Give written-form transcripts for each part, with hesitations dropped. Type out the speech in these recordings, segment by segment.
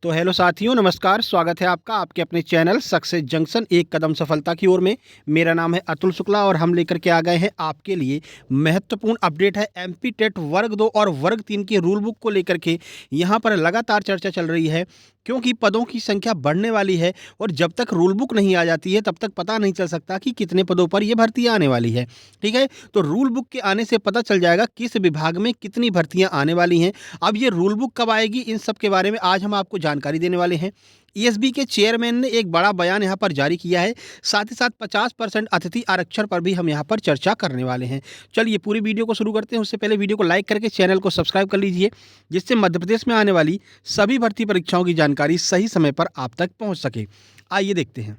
तो हेलो साथियों, नमस्कार। स्वागत है आपका आपके अपने चैनल सक्सेस जंक्शन एक कदम सफलता की ओर में। मेरा नाम है अतुल शुक्ला और हम लेकर के आ गए हैं आपके लिए महत्वपूर्ण अपडेट है एमपी टेट वर्ग 2 और वर्ग 3 की रूल बुक को लेकर के। यहाँ पर लगातार चर्चा चल रही है क्योंकि पदों की संख्या बढ़ने वाली है और जब तक रूल बुक नहीं आ जाती है तब तक पता नहीं चल सकता कि कितने पदों पर ये भर्तियाँ आने वाली है। ठीक है, तो रूल बुक के आने से पता चल जाएगा किस विभाग में कितनी भर्तियाँ आने वाली हैं। अब ये रूल बुक कब आएगी, इन सब के बारे में आज हम आपको जानकारी देने वाले हैं। ईएसबी के चेयरमैन ने एक बड़ा बयान यहाँ पर जारी किया है। साथ ही साथ 50% अतिथि आरक्षण पर भी हम यहाँ पर चर्चा करने वाले हैं। चलिए पूरी वीडियो को शुरू करते हैं। उससे पहले वीडियो को लाइक करके चैनल को सब्सक्राइब कर लीजिए, जिससे मध्य प्रदेश में आने वाली सभी भर्ती परीक्षाओं की जानकारी सही समय पर आप तक पहुँच सके। आइए देखते हैं।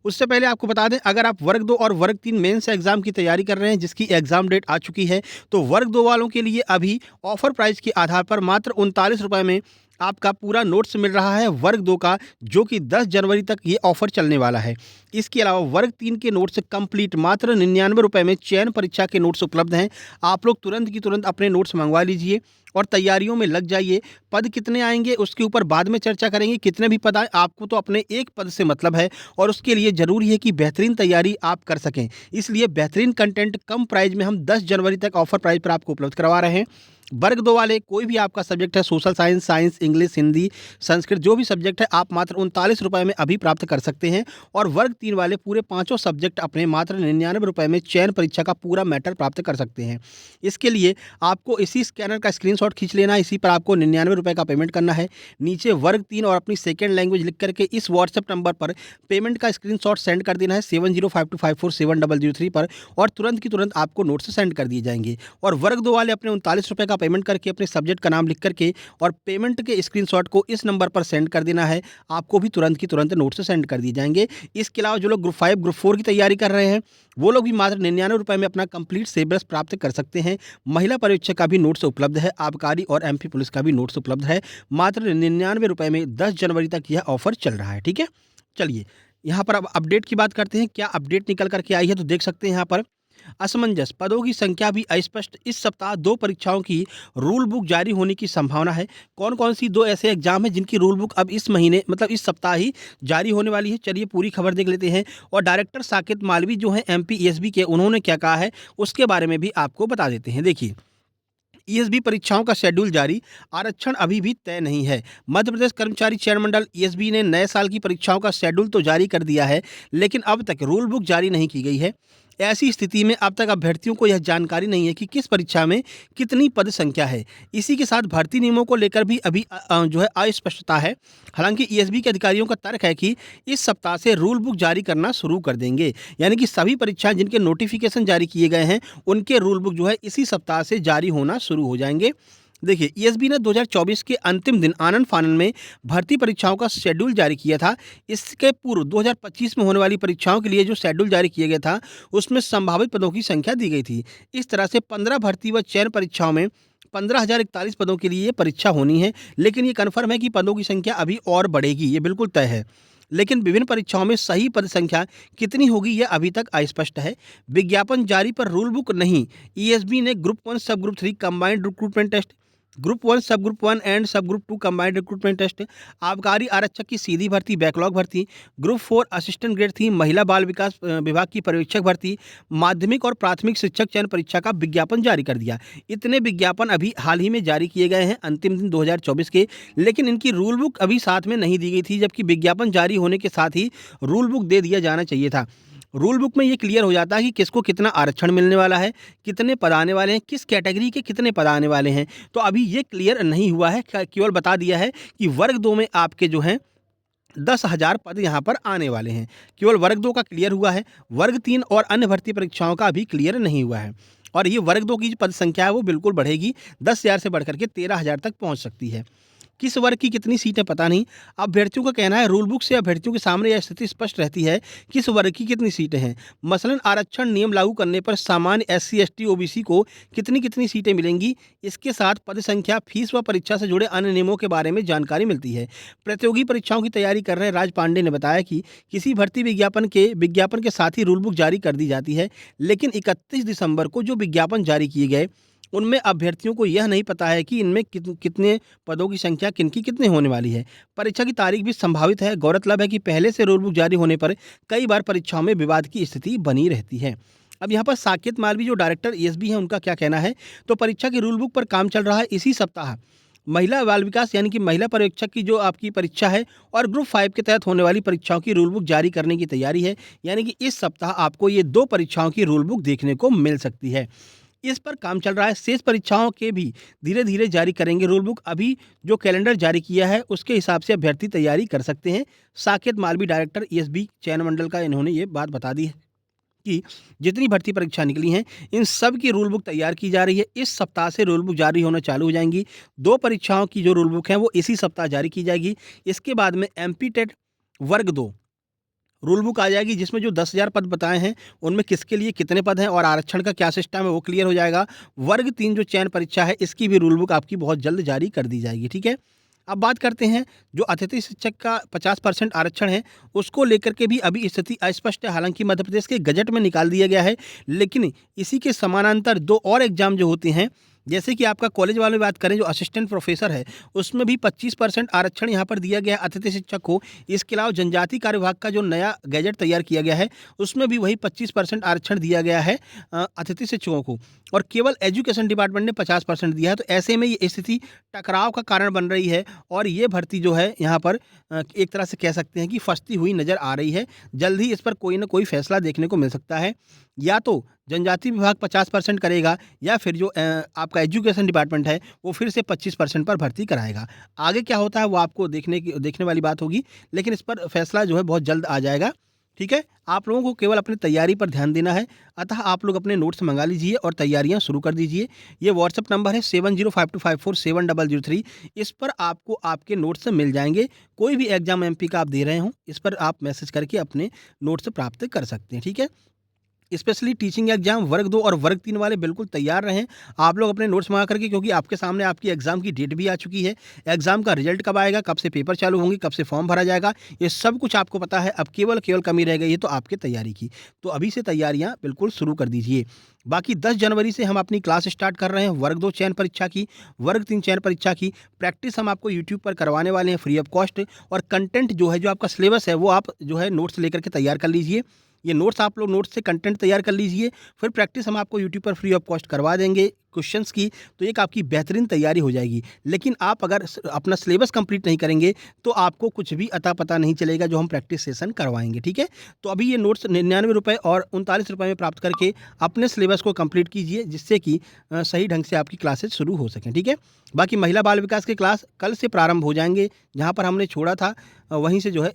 उससे पहले आपको बता दें, अगर आप वर्ग 2 और वर्ग 3 मेंस एग्जाम की तैयारी कर रहे हैं जिसकी एग्जाम डेट आ चुकी है, तो वर्ग 2 वालों के लिए अभी ऑफर प्राइस के आधार पर मात्र 39 रुपये में आपका पूरा नोट्स मिल रहा है वर्ग 2 का, जो कि 10 जनवरी तक ये ऑफर चलने वाला है। इसके अलावा वर्ग 3 के नोट्स कंप्लीट मात्र 99 रुपये में चयन परीक्षा के नोट्स उपलब्ध हैं। आप लोग तुरंत की तुरंत अपने नोट्स मंगवा लीजिए और तैयारियों में लग जाइए। पद कितने आएंगे उसके ऊपर बाद में चर्चा करेंगे। कितने भी पद आए, आपको तो अपने एक पद से मतलब है और उसके लिए ज़रूरी है कि बेहतरीन तैयारी आप कर सकें। इसलिए बेहतरीन कंटेंट कम प्राइस में हम 10 जनवरी तक ऑफर प्राइस पर आपको उपलब्ध करवा रहे हैं। वर्ग 2 वाले कोई भी आपका सब्जेक्ट है, social science, science, English, Hindi, Sanskrit, जो भी सब्जेक्ट है, आप मात्र 39 रुपये में अभी प्राप्त कर सकते हैं। और वर्ग 3 वाले पूरे पाँचों सब्जेक्ट अपने मात्र 99 रुपये में चयन परीक्षा का पूरा मैटर प्राप्त कर सकते हैं। इसके लिए आपको इसी स्कैनर का स्क्रीनशॉट खींच लेना है। इसी पर आपको 99 रुपये का पेमेंट करना है। नीचे वर्ग 3 और अपनी सेकेंड लैंग्वेज लिख करके इस व्हाट्सएप नंबर पर पेमेंट का स्क्रीनशॉट सेंड कर देना है 7052547003 पर, और तुरंत की तुरंत आपको नोट्स सेंड कर दिए जाएंगे। और वर्ग 2 वाले अपने 39 रुपये का पेमेंट करके अपने सब्जेक्ट का नाम लिख करके और पेमेंट के स्क्रीनशॉट को इस नंबर पर सेंड कर देना है। आपको भी तुरंत की तुरंत नोट्स सेंड कर दिए जाएंगे। इसके अलावा जो लोग ग्रुप 5 ग्रुप 4 की तैयारी कर रहे हैं, वो लोग भी मात्र 99 रुपये में अपना कंप्लीट सिलेबस प्राप्त कर सकते हैं। महिला परीक्षा का भी नोट्स उपलब्ध है, आबकारी और एमपी पुलिस का भी नोट्स उपलब्ध है। मात्र 99 रुपये में 10 जनवरी तक यह ऑफर चल रहा है। ठीक है, चलिए यहाँ पर अब अपडेट की बात करते हैं। क्या अपडेट निकल करके आई है, तो देख सकते हैं यहाँ पर असमंजस, पदों की संख्या भी अस्पष्ट, इस सप्ताह 2 परीक्षाओं की रूल बुक जारी होने की संभावना है। कौन कौन सी 2 ऐसे एग्जाम है जिनकी रूल बुक अब इस महीने मतलब इस सप्ताह ही जारी होने वाली है? चलिए पूरी खबर देख लेते हैं। और डायरेक्टर साकेत मालवी जो हैं एमपी ईएसबी के, उन्होंने क्या कहा है उसके बारे में भी आपको बता देते हैं। देखिए, ईएसबी परीक्षाओं का शेड्यूल जारी, आरक्षण अभी भी तय नहीं है। मध्य प्रदेश कर्मचारी चयन मंडल ईएसबी ने नए साल की परीक्षाओं का शेड्यूल तो जारी कर दिया है, लेकिन अब तक रूल बुक जारी नहीं की गई है। ऐसी स्थिति में अब तक अभ्यर्थियों को यह जानकारी नहीं है कि किस परीक्षा में कितनी पद संख्या है। इसी के साथ भर्ती नियमों को लेकर भी अभी जो है अस्पष्टता है। हालांकि ईएसबी के अधिकारियों का तर्क है कि इस सप्ताह से रूल बुक जारी करना शुरू कर देंगे, यानी कि सभी परीक्षाएं जिनके नोटिफिकेशन जारी किए गए हैं उनके रूल बुक जो है इसी सप्ताह से जारी होना शुरू हो जाएंगे। देखिए, ईएसबी ने 2024 के अंतिम दिन आनन फानन में भर्ती परीक्षाओं का शेड्यूल जारी किया था। इसके पूर्व 2025 में होने वाली परीक्षाओं के लिए जो शेड्यूल जारी किया गया था उसमें संभावित पदों की संख्या दी गई थी। इस तरह से 15 भर्ती व चयन परीक्षाओं में 15,041 पदों के लिए ये परीक्षा होनी है। लेकिन ये कन्फर्म है कि पदों की संख्या अभी और बढ़ेगी, ये बिल्कुल तय है। लेकिन विभिन्न परीक्षाओं में सही पद संख्या कितनी होगी यह अभी तक अस्पष्ट है। विज्ञापन जारी पर रूल बुक नहीं। ईएसबी ने group 1 sub group 3 combined recruitment test, group 1 sub group 1 and sub group 2 combined recruitment test, आबकारी आरक्षक की सीधी भर्ती बैकलॉग भर्ती, ग्रुप 4 असिस्टेंट ग्रेड 3 महिला बाल विकास विभाग की पर्यवेक्षक भर्ती, माध्यमिक और प्राथमिक शिक्षक चयन परीक्षा का विज्ञापन जारी कर दिया। इतने विज्ञापन अभी हाल ही में जारी किए गए हैं अंतिम दिन 2024 के, लेकिन इनकी रूल बुक अभी साथ में नहीं दी गई थी, जबकि विज्ञापन जारी होने के साथ ही रूल बुक दे दिया जाना चाहिए था। रूल बुक में ये क्लियर हो जाता है कि किसको कितना आरक्षण मिलने वाला है, कितने पद आने वाले हैं, किस कैटेगरी के कितने पद आने वाले हैं। तो अभी ये क्लियर नहीं हुआ है, केवल बता दिया है कि वर्ग 2 में आपके जो हैं 10,000 पद यहाँ पर आने वाले हैं। केवल वर्ग 2 का क्लियर हुआ है, वर्ग 3 और अन्य भर्ती परीक्षाओं का अभी क्लियर नहीं हुआ है। और ये वर्ग 2 की जो पद संख्या है वो बिल्कुल बढ़ेगी, 10,000 से बढ़कर के 13,000 तक पहुँच सकती है। किस वर्ग की कितनी सीटें पता नहीं। अभ्यर्थियों का कहना है रूल बुक से अभ्यर्थियों के सामने यह स्थिति स्पष्ट रहती है किस वर्ग की कितनी सीटें हैं। मसलन आरक्षण नियम लागू करने पर सामान्य एससी एसटी ओबीसी को कितनी कितनी सीटें मिलेंगी, इसके साथ पद संख्या, फीस व परीक्षा से जुड़े अन्य नियमों के बारे में जानकारी मिलती है। प्रतियोगी परीक्षाओं की तैयारी कर रहे राज पांडे ने बताया कि किसी भर्ती विज्ञापन के साथ ही रूल बुक जारी कर दी जाती है, लेकिन 31 दिसंबर को जो विज्ञापन जारी किए गए उनमें अभ्यर्थियों को यह नहीं पता है कि इनमें कितने पदों की संख्या किनकी कितने होने वाली है। परीक्षा की तारीख भी संभावित है। गौरतलब है कि पहले से रूल बुक जारी होने पर कई बार परीक्षाओं में विवाद की स्थिति बनी रहती है। अब यहाँ पर साकेत मालवी जो डायरेक्टर ईएसबी हैं, उनका क्या कहना है, तो परीक्षा की रूल बुक पर काम चल रहा है। इसी सप्ताह महिला बाल विकास यानी कि महिला पर्यवेक्षक की जो आपकी परीक्षा है और ग्रुप 5 के तहत होने वाली परीक्षाओं की रूल बुक जारी करने की तैयारी है। यानी कि इस सप्ताह आपको ये 2 परीक्षाओं की रूल बुक देखने को मिल सकती है। इस पर काम चल रहा है। शेष परीक्षाओं के भी धीरे-धीरे जारी करेंगे रूल बुक। अभी जो कैलेंडर जारी किया है उसके हिसाब से अभ्यर्थी तैयारी कर सकते हैं। साकेत मालवी डायरेक्टर ईएसबी चयन मंडल का इन्होंने ये बात बता दी है कि जितनी भर्ती परीक्षा निकली हैं, इन सब की रूल बुक तैयार की जा रही है। इस सप्ताह से रूल बुक जारी होना चालू हो जाएँगी। 2 परीक्षाओं की जो रूल बुक है वो इसी सप्ताह जारी की जाएगी। इसके बाद में एमपी टेट वर्ग 2 रूल बुक आ जाएगी, जिसमें जो 10,000 पद बताए हैं उनमें किसके लिए कितने पद हैं और आरक्षण का क्या सिस्टम है वो क्लियर हो जाएगा। वर्ग 3 जो चयन परीक्षा है इसकी भी रूल बुक आपकी बहुत जल्द जारी कर दी जाएगी, ठीक है। अब बात करते हैं जो अतिथि शिक्षक का 50% आरक्षण है उसको लेकर के भी अभी स्थिति अस्पष्ट है। हालांकि मध्य प्रदेश के गजट में निकाल दिया गया है, लेकिन इसी के समानांतर 2 और एग्जाम जो होते हैं, जैसे कि आपका कॉलेज वालों में बात करें जो असिस्टेंट प्रोफेसर है उसमें भी 25% आरक्षण यहाँ पर दिया गया है अतिथि शिक्षक को। इसके अलावा जनजाति कार्य विभाग का जो नया गैजेट तैयार किया गया है उसमें भी वही 25% आरक्षण दिया गया है अतिथि शिक्षकों को, और केवल एजुकेशन डिपार्टमेंट ने 50% दिया है। तो ऐसे में ये स्थिति टकराव का कारण बन रही है और ये भर्ती जो है यहाँ पर एक तरह से कह सकते हैं कि फंसती हुई नज़र आ रही है। जल्द ही इस पर कोई ना कोई फैसला देखने को मिल सकता है। या तो जनजाति विभाग 50% करेगा या फिर जो आपका एजुकेशन डिपार्टमेंट है वो फिर से 25% पर भर्ती कराएगा। आगे क्या होता है वो आपको देखने वाली बात होगी, लेकिन इस पर फैसला जो है बहुत जल्द आ जाएगा, ठीक है। आप लोगों को केवल अपनी तैयारी पर ध्यान देना है। अतः आप लोग अपने नोट्स मंगा लीजिए और तैयारियां शुरू कर दीजिए। ये व्हाट्सएप नंबर है 7052547003। इस पर आपको आपके नोट्स मिल जाएंगे। कोई भी एग्जाम एमपी का आप दे रहे हो इस पर आप मैसेज करके अपने नोट्स प्राप्त कर सकते हैं, ठीक है। स्पेशली टीचिंग एग्जाम वर्ग 2 और वर्ग 3 वाले बिल्कुल तैयार रहें आप लोग अपने नोट्स मंगा करके, क्योंकि आपके सामने आपकी एग्जाम की डेट भी आ चुकी है। एग्जाम का रिजल्ट कब आएगा, कब से पेपर चालू होंगे, कब से फॉर्म भरा जाएगा, ये सब कुछ आपको पता है। अब केवल कमी रह गई है तो आपकी तैयारी की। तो अभी से तैयारियां बिल्कुल शुरू कर दीजिए। बाकी 10 जनवरी से हम अपनी क्लास स्टार्ट कर रहे हैं वर्ग 2 चयन परीक्षा की, वर्ग 3 चयन परीक्षा की। प्रैक्टिस हम आपको यूट्यूब पर करवाने वाले हैं फ्री ऑफ कॉस्ट। और कंटेंट जो है, जो आपका सिलेबस है वो आप जो है नोट्स लेकर के तैयार कर लीजिए। ये नोट्स आप लोग नोट्स से कंटेंट तैयार कर लीजिए, फिर प्रैक्टिस हम आपको यूट्यूब पर फ्री ऑफ कॉस्ट करवा देंगे क्वेश्चंस की। तो एक आपकी बेहतरीन तैयारी हो जाएगी। लेकिन आप अगर अपना सिलेबस कंप्लीट नहीं करेंगे तो आपको कुछ भी अता पता नहीं चलेगा जो हम प्रैक्टिस सेशन करवाएंगे, ठीक है। तो अभी ये नोट्स 99 रुपये और 39 रुपये में प्राप्त करके अपने सिलेबस को कंप्लीट कीजिए, जिससे कि सही ढंग से आपकी क्लासेस शुरू हो सकें, ठीक है। बाकी महिला बाल विकास के क्लास कल से प्रारंभ हो जाएंगे, जहाँ पर हमने छोड़ा था वहीं से जो है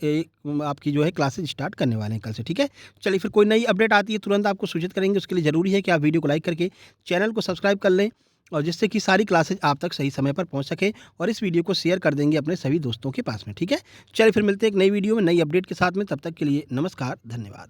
आपकी जो है क्लासेज स्टार्ट करने वाले हैं कल से, ठीक है। चलिए, फिर कोई नई अपडेट आती है तुरंत आपको सूचित करेंगे। उसके लिए ज़रूरी है कि आप वीडियो को लाइक करके चैनल को सब्सक्राइब कर लें, और जिससे कि सारी क्लासेज आप तक सही समय पर पहुंच सके, और इस वीडियो को शेयर कर देंगे अपने सभी दोस्तों के पास में, ठीक है। चलिए फिर मिलते हैं एक नई वीडियो में नई अपडेट के साथ में। तब तक के लिए नमस्कार, धन्यवाद।